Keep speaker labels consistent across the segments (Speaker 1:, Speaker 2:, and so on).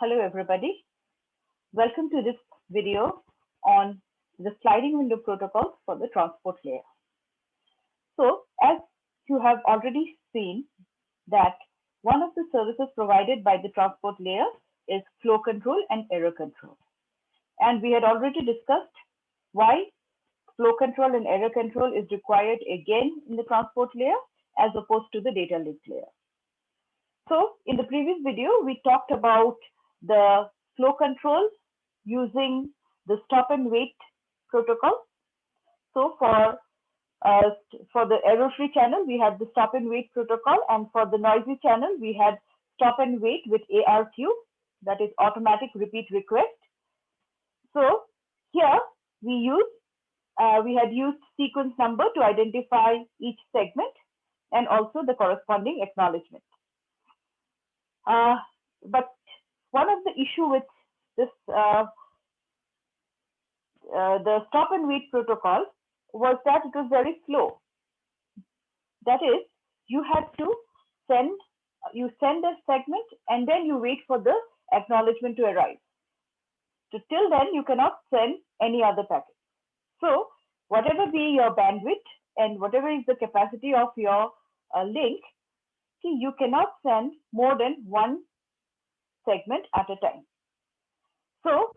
Speaker 1: Hello everybody. Welcome to this video on the sliding window protocols for the transport layer. So as you have already seen that one of the services provided by the transport layer is flow control and error control. And we had already discussed why flow control and error control is required again in the transport layer as opposed to the data link layer. So in the previous video, we talked about the flow control using the stop and wait protocol. So for the error-free channel, we had the stop and wait protocol, and for the noisy channel, we had stop and wait with ARQ, that is automatic repeat request. So here we had used sequence number to identify each segment and also the corresponding acknowledgement. But one of the issue with this the stop and wait protocol was that it was very slow. That is, you had to send a segment and then you wait for the acknowledgement to arrive. So till then, you cannot send any other packet. So whatever be your bandwidth and whatever is the capacity of your link, you cannot send more than one segment at a time. So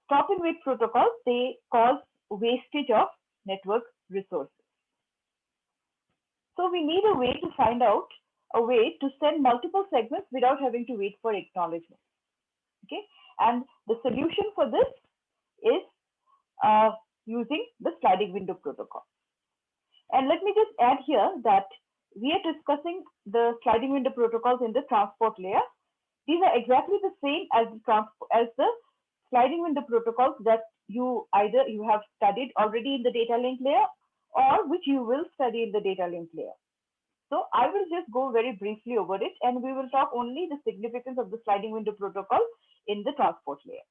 Speaker 1: stop and wait protocols, they cause wastage of network resources. So we need a way to find out a way to send multiple segments without having to wait for acknowledgement. Okay, and the solution for this is using the sliding window protocol. And let me just add here that we are discussing the sliding window protocols in the transport layer. These are exactly the same as the sliding window protocols that you have studied already in the data link layer or which you will study in the data link layer. So I will just go very briefly over it, and we will talk only the significance of the sliding window protocol in the transport layer.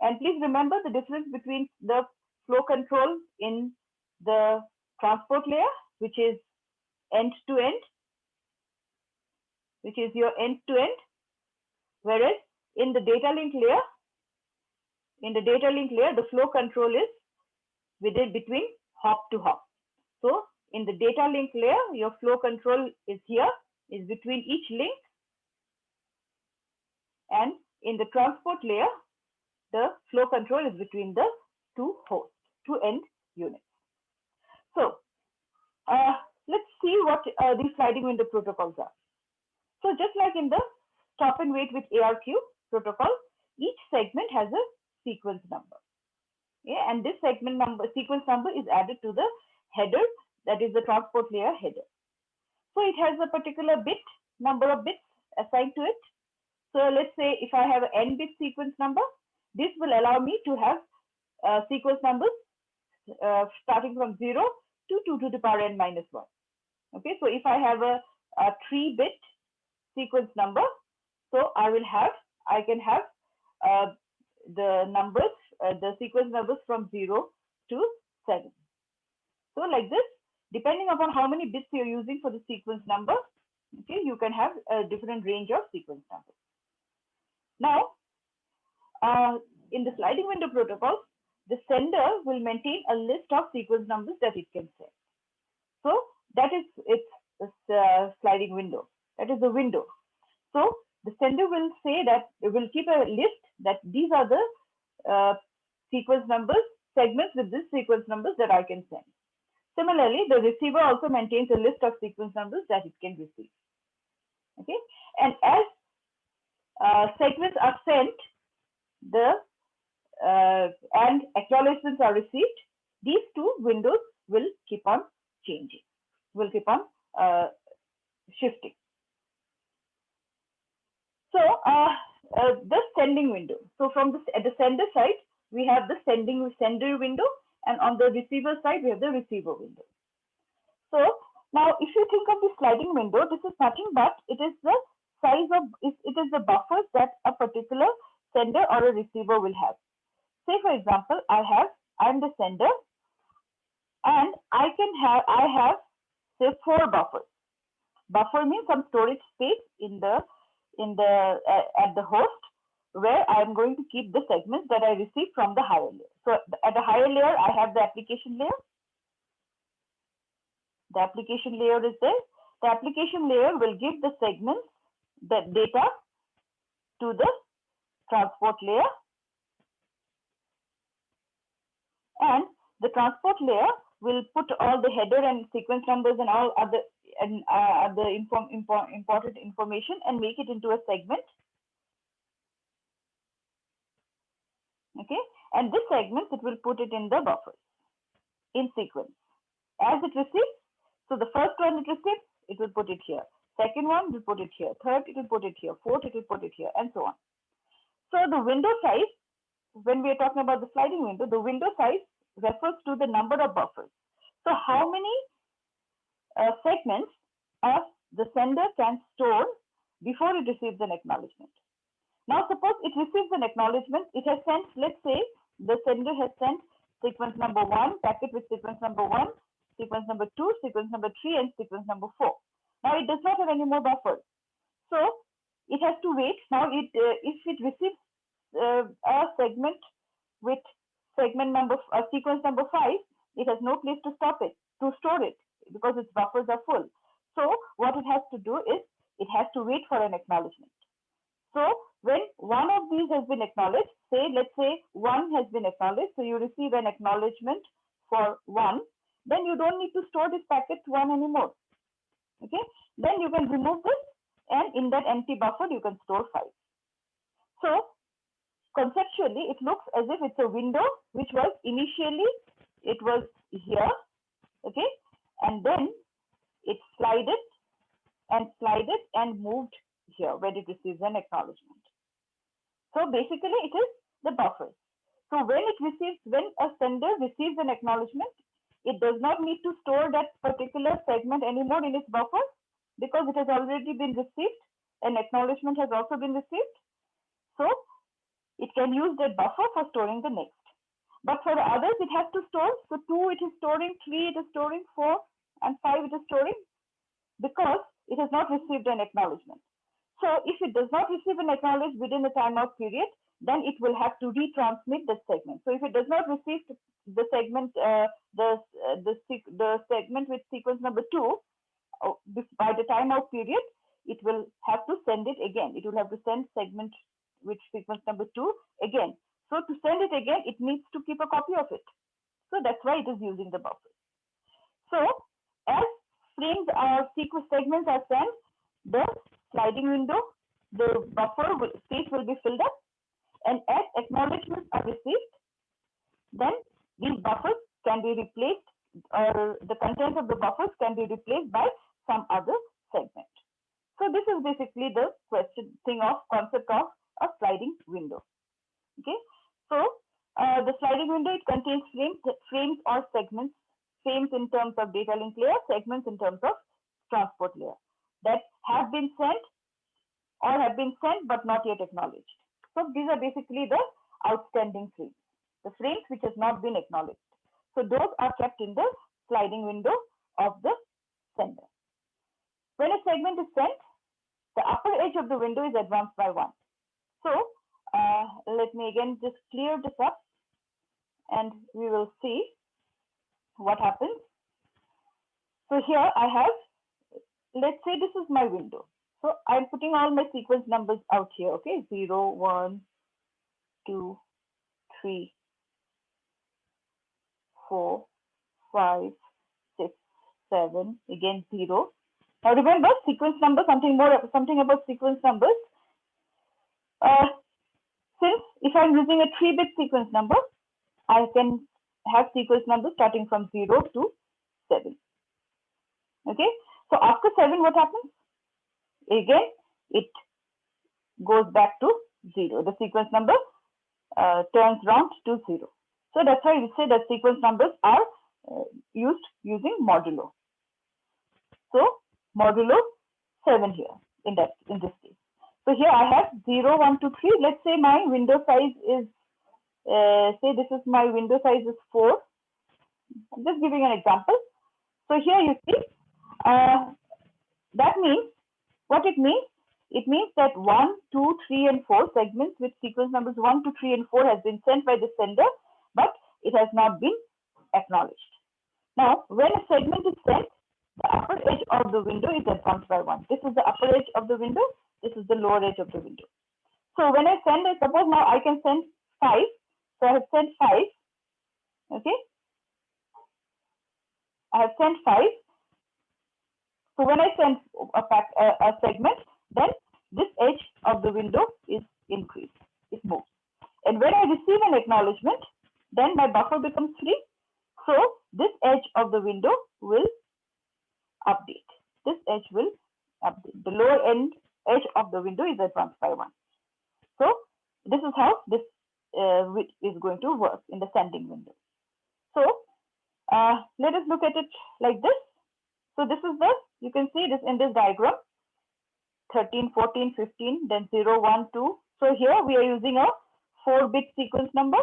Speaker 1: And please remember the difference between the flow control in the transport layer, which is end to end, which is your end to end, whereas in the data link layer, the flow control is between hop to hop. So in the data link layer, your flow control is here, is between each link. And in the transport layer, the flow control is between the two hosts, two end units. So let's see what these sliding window protocols are. So just like in the stop and wait with ARQ protocol, each segment has a sequence number. Yeah, and this sequence number is added to the header, that is the transport layer header. So it has a particular number of bits assigned to it. So let's say if I have an n bit sequence number, this will allow me to have sequence numbers starting from 0 to 2 to the power n minus 1. Okay, so if I have a 3-bit sequence number, so I can have the numbers, the sequence numbers from 0 to 7. So like this, depending upon how many bits you're using for the sequence number, okay, you can have a different range of sequence numbers. Now, in the sliding window protocol, the sender will maintain a list of sequence numbers that it can send. So that is its sliding window. That is the window. So the sender will say that it will keep a list that these are the sequence numbers, segments with this sequence numbers that I can send. Similarly, the receiver also maintains a list of sequence numbers that it can receive. Okay, and as segments are sent, and acknowledgements are received, these two windows will keep on changing, will keep on shifting. So the sending window. So from at the sender side, we have the sender window, and on the receiver side, we have the receiver window. So now, if you think of the sliding window, this is nothing but it is the size of it is the buffers that a particular sender or a receiver will have. Say for example, I'm the sender, and I have say 4 buffers. Buffer means some storage space in the in the at the host, where I'm going to keep the segments that I received from the higher layer. So at the higher layer, I have the application layer. The application layer is there. The application layer will give the segments, the data to the transport layer, and the transport layer will put all the header and sequence numbers and all other important information and make it into a segment. Okay, and this segment, it will put it in the buffers in sequence as it receives. So the first one it receives, it will put it here. Second one, it will put it here. Third, it will put it here. Fourth, it will put it here, and so on. So the window size, when we are talking about the sliding window, the window size refers to the number of buffers. So how many segments the sender can store before it receives an acknowledgement. Now, suppose it receives an acknowledgement. It has sent, let's say, the sender has sent sequence number 1, packet with sequence number 1, sequence number 2, sequence number 3, and sequence number 4. Now, it does not have any more buffers. So, it has to wait. Now, if it receives a segment with segment number, sequence number 5, it has no place to store it, because its buffers are full. So, what it has to do is, it has to wait for an acknowledgement. So, when one of these has been acknowledged, let's say 1 has been acknowledged, so you receive an acknowledgement for 1, then you don't need to store this packet 1 anymore. Okay, then you can remove this, and in that empty buffer, you can store 5. So, conceptually, it looks as if it's a window which was initially, it was here, okay, and then it slided and moved here where it receives an acknowledgement. So basically, it is the buffers. So when a sender receives an acknowledgement, it does not need to store that particular segment anymore in its buffer, because it has already been received. An acknowledgement has also been received. So it can use that buffer for storing the next. But for the others, it has to store. So 2 it is storing, 3 it is storing, 4 and 5 it is storing, because it has not received an acknowledgement. So if it does not receive an acknowledgement within the timeout period, then it will have to retransmit the segment. So if it does not receive the segment, the segment with sequence number 2 by the timeout period, it will have to send it again. It will have to send segment with sequence number 2 again. So to send it again, it needs to keep a copy of it. So that's why it is using the buffer. So as frames or sequence segments are sent, the sliding window, the buffer space will be filled up, and as acknowledgements are received, then these buffers can be replaced, or the contents of the buffers can be replaced by some other segment. So this is basically the concept of a sliding window. Okay, so the sliding window, it contains frames or segments. Frames in terms of data link layer, segments in terms of transport layer, that have been sent but not yet acknowledged. So these are basically the outstanding frames, the frames which has not been acknowledged. So those are kept in the sliding window of the sender. When a segment is sent, the upper edge of the window is advanced by 1. So let me again just clear this up, and we will see what happens. So here I have, let's say this is my window. So I'm putting all my sequence numbers out here, okay? 0, 1, 2, 3, 4, 5, 6, 7, again 0. Now remember, sequence number, something about sequence numbers. Since if I'm using a 3-bit sequence number, I can have sequence numbers starting from 0 to 7. Okay, so after 7, what happens? Again, it goes back to 0. The sequence number turns round to 0. So that's why we say that sequence numbers are used using modulo. So modulo 7 here in this case. So here I have 0, 1, 2, 3. Let's say my window size is, say this is my window size is 4. I'm just giving an example. So here you see, that means, what it means, it means that 1, 2, 3, and 4 segments with sequence numbers 1, 2, 3, and 4 has been sent by the sender, but it has not been acknowledged. Now, when a segment is sent, the upper edge of the window is advanced by 1. This is the upper edge of the window. This is the lower edge of the window. So when I send it, suppose now I can send 5. So I have sent 5. Okay. I have sent 5. So when I send a segment, then this edge of the window is increased. It moves. And when I receive an acknowledgement, then my buffer becomes free. So this edge of the window will update. This edge will update. The lower end edge of the window is advanced by 1. So this is how this is going to work in the sending window. So let us look at it like this. So this is the, you can see this in this diagram, 13, 14, 15, then 0, 1, 2. So here we are using a 4-bit sequence number.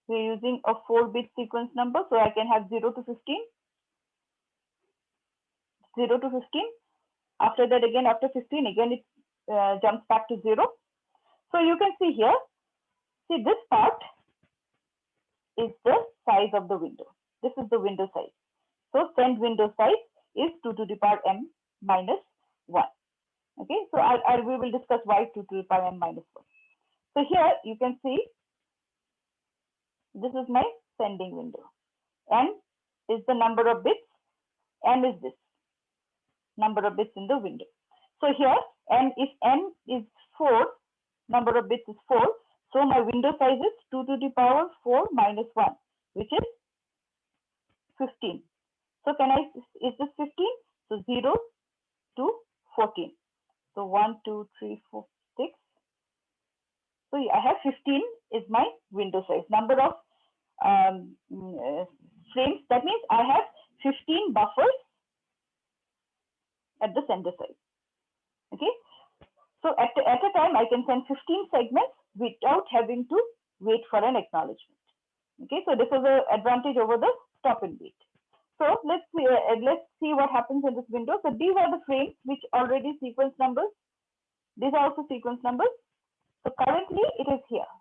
Speaker 1: We're using a 4-bit sequence number, so I can have 0 to 15. 0 to 15. After that, again, after 15, again, it jumps back to 0. So you can see here, see this part is the size of the window. This is the window size. So send window size is 2 to the power m minus 1. Okay, so we will discuss why 2 to the power m minus 1. So here you can see this is my sending window. N is the number of bits. N is this number of bits in the window. So here n is 4, number of bits is 4. So my window size is 2 to the power 4 minus 1, which is 15. So is this 15? So 0 to 14. So 1, 2, 3, 4, 6. So I have 15 is my window size. Number of frames, that means I have 15 buffers at the sender side. Okay. So at a time, I can send 15 segments without having to wait for an acknowledgement. Okay. So this is an advantage over the stop and wait. So let's see what happens in this window. So these are the frames which already sequence numbers. These are also sequence numbers. So currently it is here.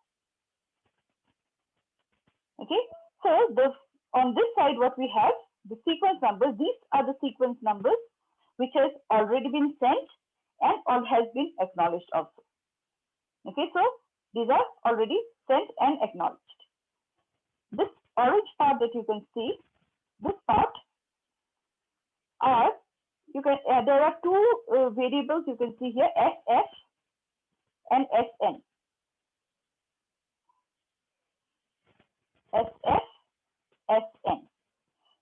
Speaker 1: Okay. So on this side, what we have, the sequence numbers, these are the sequence numbers which has already been sent and all has been acknowledged also. Okay. So these are already sent and acknowledged. This orange part that you can see, this part are, you can, there are two variables you can see here, SF and SN. SF, SN.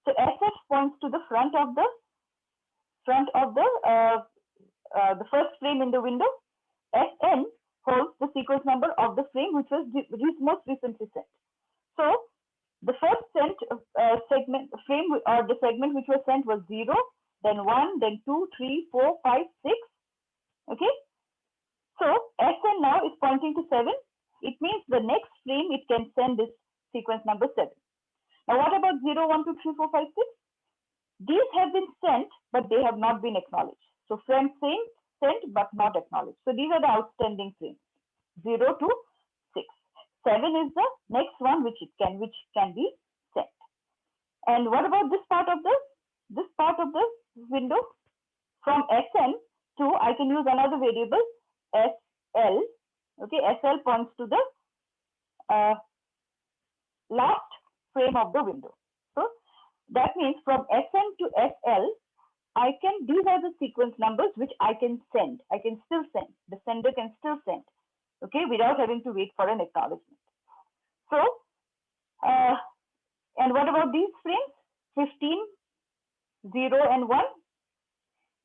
Speaker 1: So SF points to the front of the first frame in the window. SN holds the sequence number of the frame which was most recently sent. So the first sent segment frame or the segment which was sent was 0, then 1, then 2, 3, 4, 5, 6. Okay. So SN now is pointing to 7. It means the next frame it can send this sequence number 7. Now what about 0, 1, 2, 3, 4, 5, 6? These have been sent, but they have not been acknowledged. So frames sent but not acknowledged. So these are the outstanding frames, 0 to 6. 7 is the next one which can be sent. And what about this part of the window? From SN to, I can use another variable, SL. Okay, SL points to the last frame of the window. So that means from SN to SL, these are the sequence numbers which I can send. I can still send. The sender can still send. Okay, without having to wait for an acknowledgement. So, and what about these frames? 15, 0, and 1.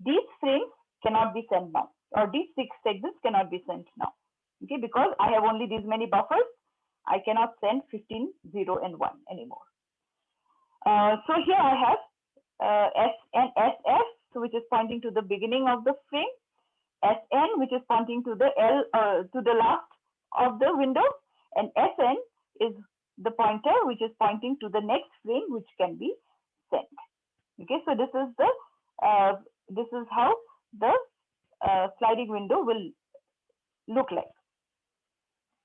Speaker 1: These frames cannot be sent now, or these 6 segments cannot be sent now. Okay, because I have only these many buffers, I cannot send 15, 0, and 1 anymore. So here I have S and SF, so which is pointing to the beginning of the frame, SN, which is pointing to the to the last of the window, and SN is the pointer which is pointing to the next frame which can be sent. Okay, so this is the this is how the sliding window will look like.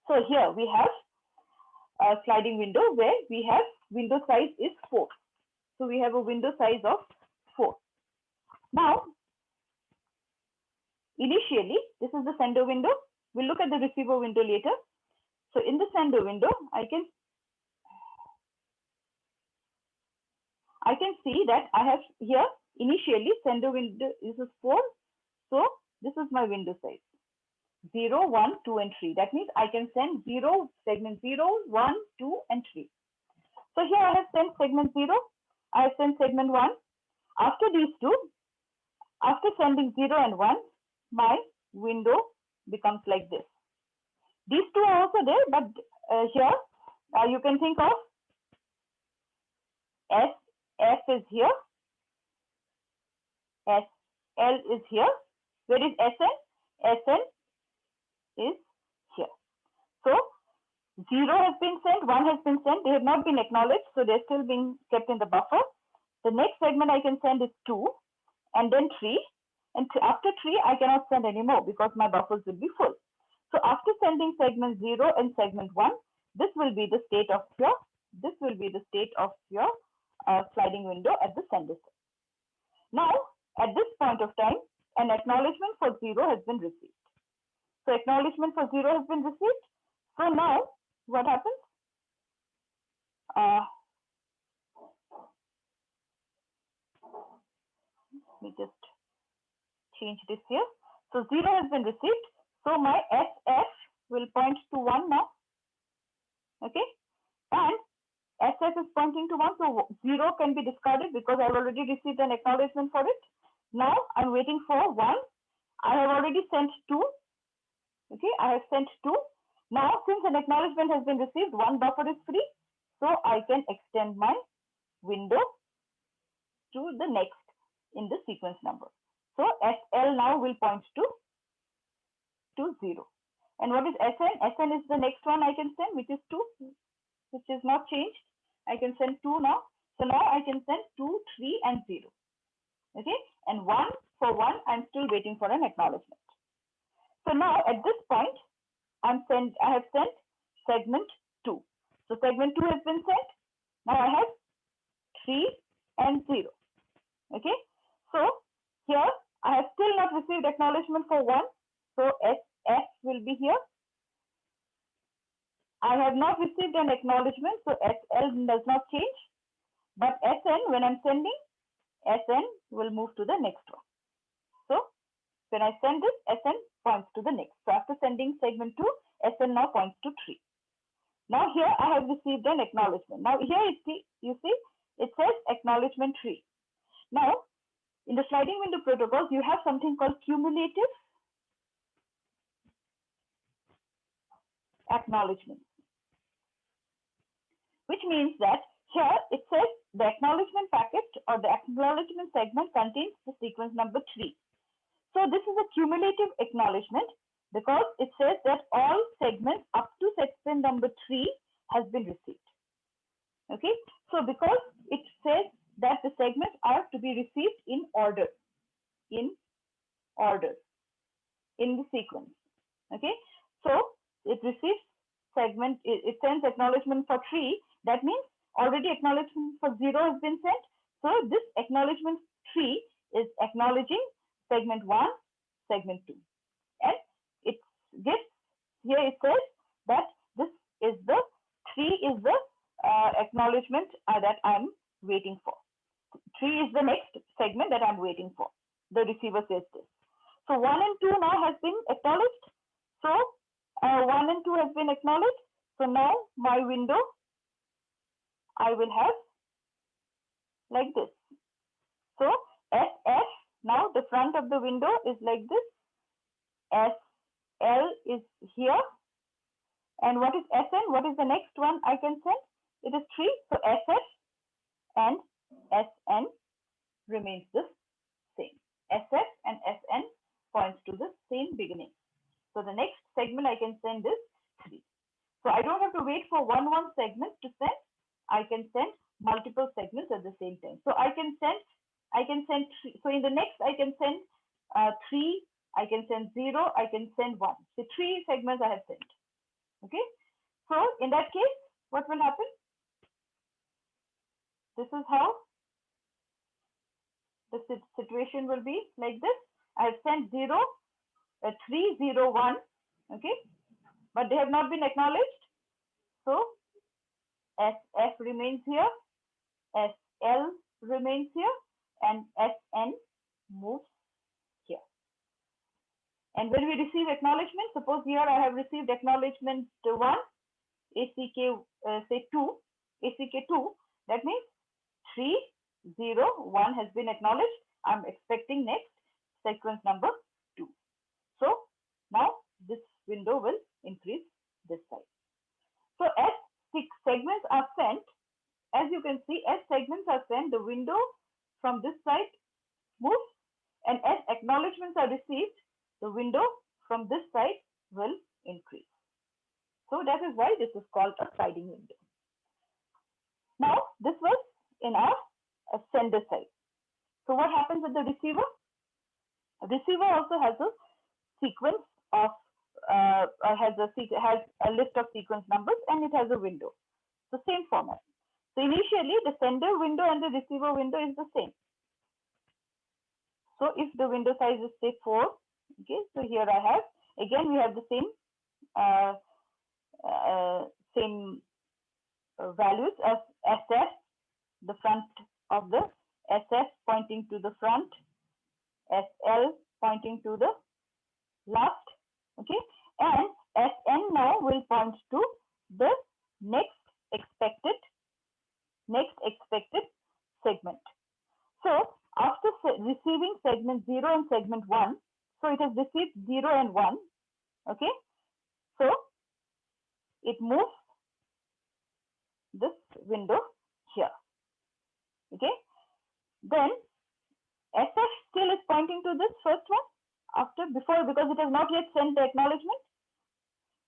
Speaker 1: So here we have a sliding window where we have window size is 4. So we have a window size of 4. Now, initially, this is the sender window. We'll look at the receiver window later. So in the sender window, I can see that I have here initially sender window is 4. So this is my window size 0, 1, 2, and 3. That means I can send segment 0, 1, 2, and 3. So here I have sent segment 0. I have sent segment 1. After these two, after sending 0 and 1, my window becomes like this. These two are also there, but here you can think of F is here, L is here. Where is SN? SN is here. So 0 has been sent, 1 has been sent. They have not been acknowledged, so they're still being kept in the buffer. The next segment I can send is 2, and then 3. And after 3, I cannot send anymore because my buffers will be full. So after sending segment 0 and segment 1, this will be the state of your sliding window at the sender side. Now, at this point of time, an acknowledgement for 0 has been received. So acknowledgement for 0 has been received. So now, what happens? Let me just change this here. So 0 has been received. So my SF will point to 1 now. Okay. And SF is pointing to 1. So 0 can be discarded because I've already received an acknowledgement for it. Now I'm waiting for 1. I have already sent 2. Okay. I have sent 2. Now, since an acknowledgement has been received, 1 buffer is free. So I can extend my window to the next in the sequence number. So SL now will point to 0. And what is SN? SN is the next one I can send, which is 2, which is not changed. I can send 2 now. So now I can send 2, 3, and 0. Okay. And 1 for 1, I'm still waiting for an acknowledgement. So now at this point, I have sent segment 2. So segment 2 has been sent. Now I have 3 and 0. Okay. So here I have still not received acknowledgement for 1. So SF will be here. I have not received an acknowledgement, so SL does not change. But SN, when I'm sending, SN will move to the next one. So when I send this, SN points to the next. So after sending segment 2, SN now points to 3. Now here I have received an acknowledgement. Now here you see it says acknowledgement 3. Now in the sliding window protocols, you have something called cumulative acknowledgement, which means that here it says the acknowledgement packet or the acknowledgement segment contains the sequence number 3. So this is a cumulative acknowledgement because it says that all segments up to segment number 3 has been received. Okay, so because it says that the segments are to be received in order, in the sequence. Okay, so it receives segment, it sends acknowledgement for 3. That means already acknowledgement for 0 has been sent. So this acknowledgement 3 is acknowledging segment 1, segment 2. And it gives, here it says that this is the 3 is the acknowledgement that I'm waiting for. 3 is the next segment that I'm waiting for. The receiver says this. So 1 and 2 now has been acknowledged. So 1 and 2 has been acknowledged. So now my window I will have like this. So SF, now the front of the window is like this. SL is here. And what is SN? What is the next one I can send? It is 3. So SF and SN remains the same. SF and SN points to the same beginning. So the next segment I can send is 3. So I don't have to wait for one segment to send. I can send multiple segments at the same time. So I can send I can send three. So in the next, I can send 3, I can send 0, I can send 1. So 3 segments I have sent. Okay. So in that case, what will happen? This is how the situation will be like this. I have sent 0, 3, 0, 1. Okay. But they have not been acknowledged. So SF remains here, SL remains here, and SN moves here. And when we receive acknowledgement, suppose here I have received acknowledgement 1, ACK say 2, ACK 2, that means 3, 0, 1 has been acknowledged. I'm expecting next sequence number 2. So now this window will increase this side. So as 6 segments are sent, as you can see, as segments are sent, the window from this side moves, and as acknowledgements are received, the window from this side will increase. So that is why this is called a sliding window. Now this was in our sender side. So what happens with the receiver? A receiver also has a sequence of has a list of sequence numbers, and it has a window. The same format. So initially the sender window and the receiver window is the same. So if the window size is say 4, okay, so here I have, again we have the same values as SS, the front of the SS pointing to the front, SL pointing to the last, okay, and SN now will point to the next expected segment. So after receiving segment 0 and segment 1, so it has received 0 and 1, okay, so it moves this window here, okay. Then SF still is pointing to this first one before, because it has not yet sent the acknowledgement.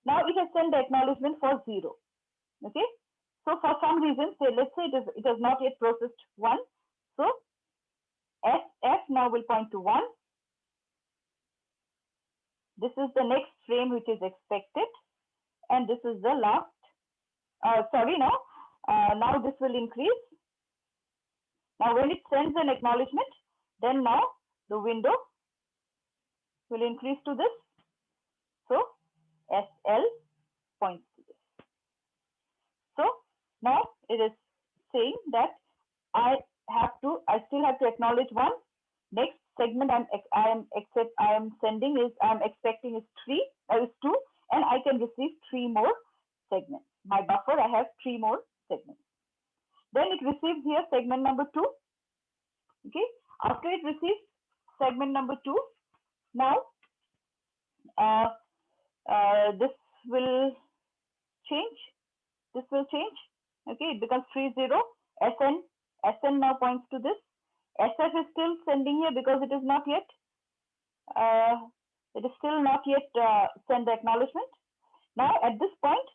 Speaker 1: Now it has sent the acknowledgement for 0, okay. So for some reason, say let's say it has not yet processed 1, so SF now will point to 1. This is the next frame which is expected, and this is the last. Now this will increase. Now when it sends an acknowledgement, then now the window will increase to this. So SL points to this. So now it is saying that I still have to acknowledge 1. Next segment I'm expecting is 2, and I can receive 3 more segments. My buffer, I have 3 more segments. Then it receives here segment number 2. Okay. After it receives segment number 2, now this will change. Okay, it becomes 3, 0. SN now points to this. SF is still sending here because it is not yet send the acknowledgement. Now at this point,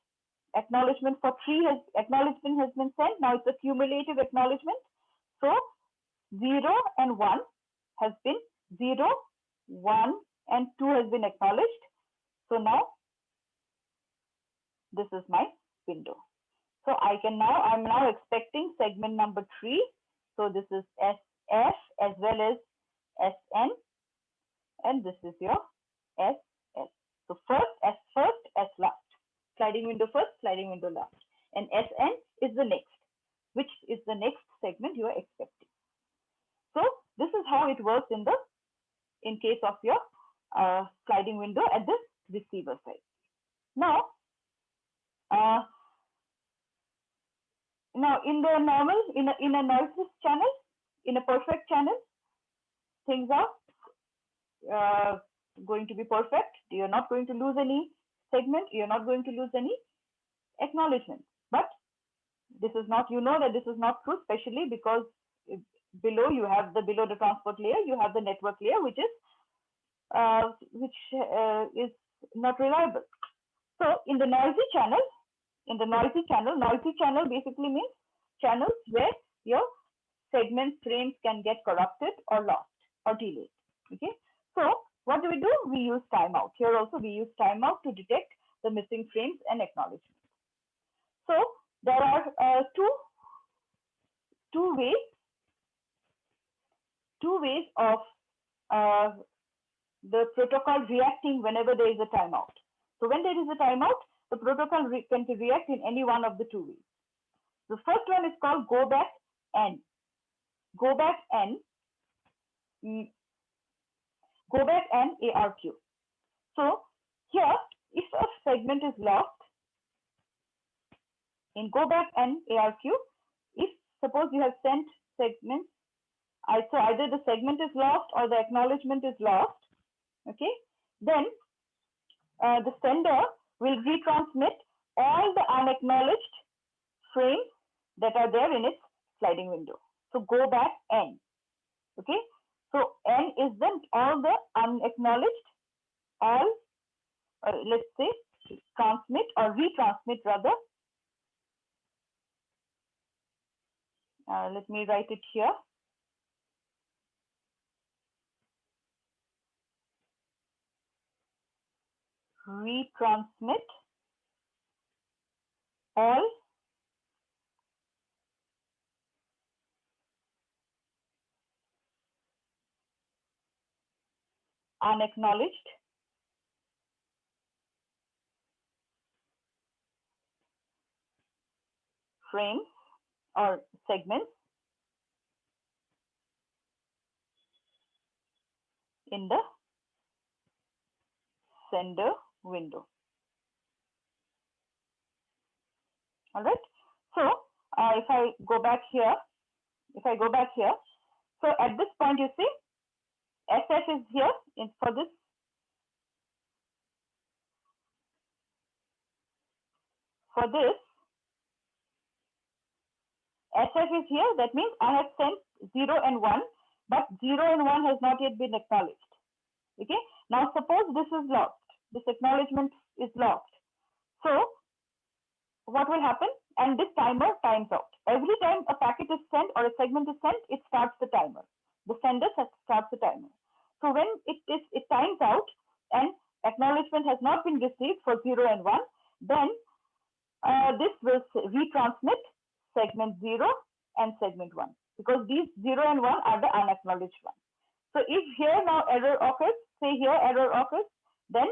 Speaker 1: acknowledgement for 3 acknowledgement has been sent. Now it's a cumulative acknowledgement. So 0 and 1 has been 0, 1 and 2 has been acknowledged. So now this is my window. So I'm now expecting segment number 3. So this is SF as well as SN, and this is your SL. So first, S last. Sliding window first, sliding window last. And SN is the next, which is the next segment you are expecting. So this is how it works in case of your sliding window at the receiver side. Now in the normal, in a noiseless channel, in a perfect channel, things are going to be perfect. You're not going to lose any segment. You're not going to lose any acknowledgement. But this is not, that this is not true, especially because below the transport layer, you have the network layer, which is not reliable. So in the noisy channel, noisy channel basically means channels where your segments, frames can get corrupted or lost or delayed. Okay, so what do? We use timeout. Here also we use timeout to detect the missing frames and acknowledgement. So there are two ways of the protocol reacting whenever there is a timeout. So when there is a timeout, the protocol can react in any one of the two ways. The first one is called go back N. Go back N. Go back N ARQ. So here, if a segment is lost in go back N ARQ, if suppose you have sent segments, so either the segment is lost or the acknowledgement is lost, okay, then the sender will retransmit all the unacknowledged frames that are there in its sliding window. So go back N. Okay, so N is then all the unacknowledged, all let's say transmit or retransmit rather. Let me write it here. Retransmit all unacknowledged frames or segments in the sender window. All right. So if I go back here, so at this point you see SF is here for this. For this, SF is here. That means I have sent 0 and 1, but 0 and 1 has not yet been acknowledged. Okay. Now suppose this is lost. This acknowledgement is lost. So what will happen? And this timer times out. Every time a packet is sent or a segment is sent, it starts the timer. The sender starts the timer. So when it times out and acknowledgement has not been received for 0 and 1, then this will retransmit segment 0 and segment 1, because these 0 and 1 are the unacknowledged ones. So if here now error occurs, say here error occurs, then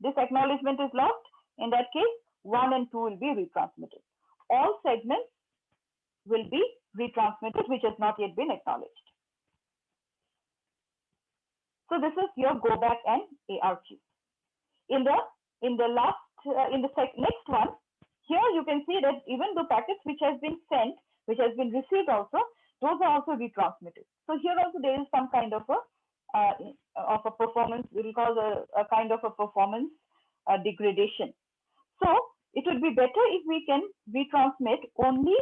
Speaker 1: this acknowledgement is lost. In that case, 1 and 2 will be retransmitted. All segments will be retransmitted which has not yet been acknowledged. So this is your go back and ARQ. In the next one, here you can see that even the packets which has been sent, which has been received also, those are also retransmitted. So here also there is some kind of a performance, we will call a kind of a performance degradation. So it would be better if we can retransmit only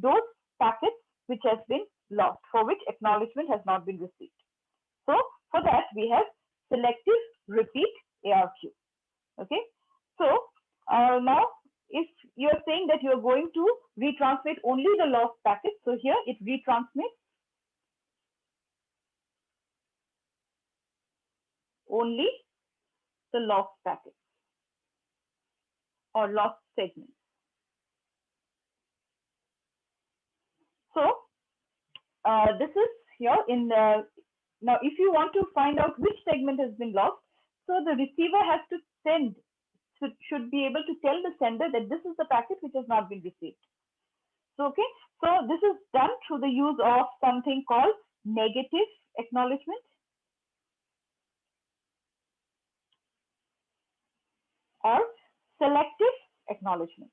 Speaker 1: those packets which has been lost, for which acknowledgement has not been received. So for that we have selective repeat ARQ. Okay. So now if you are saying that you are going to retransmit only the lost packets, so here it retransmits only the lost packets or lost segments. So this is here in the, now if you want to find out which segment has been lost, so the receiver has to send, should be able to tell the sender that this is the packet which has not been received. So okay, so this is done through the use of something called negative acknowledgement or selective acknowledgement.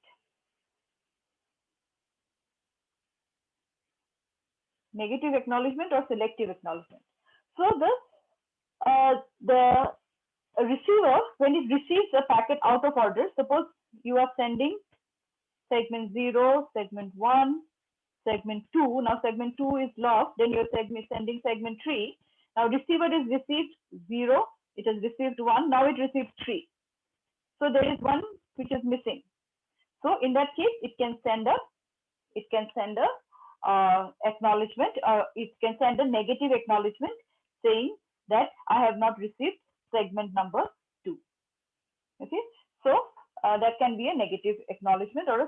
Speaker 1: Negative acknowledgement or selective acknowledgement. So the receiver, when it receives a packet out of order, suppose you are sending segment 0, segment 1, segment 2. Now segment 2 is lost, then you're sending segment 3. Now receiver is received 0, it has received 1, now it receives 3. So there is 1 which is missing. So in that case, it can send a acknowledgement, it can send a negative acknowledgement saying that I have not received segment number 2. Okay, so that can be a negative acknowledgement or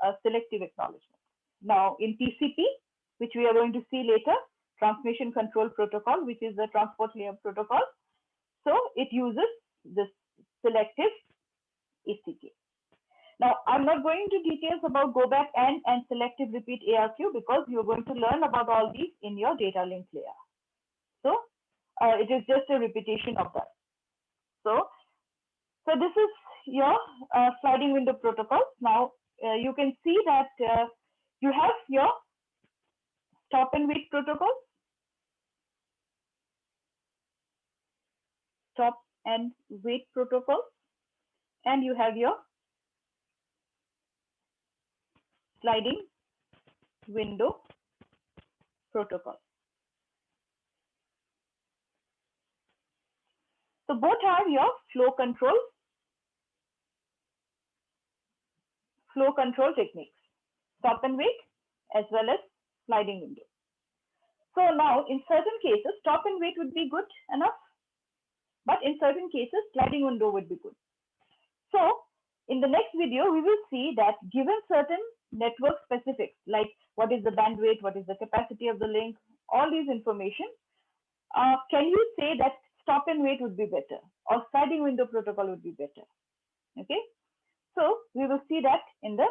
Speaker 1: a selective acknowledgement. Now in TCP, which we are going to see later, Transmission Control Protocol, which is the transport layer protocol, so it uses this selective ACK. Now, I'm not going into details about go back and selective repeat ARQ because you're going to learn about all these in your data link layer. So it is just a repetition of that. So this is your sliding window protocol. Now you can see that you have your stop and wait protocol, stop and wait protocol, and you have your sliding window protocol. So both are your flow control techniques, stop and wait as well as sliding window. So now in certain cases, stop and wait would be good enough, but in certain cases, sliding window would be good. So in the next video, we will see that given certain network specifics, like what is the bandwidth, what is the capacity of the link, all these information, can you say that stop and wait would be better or sliding window protocol would be better? Okay, so we will see that in the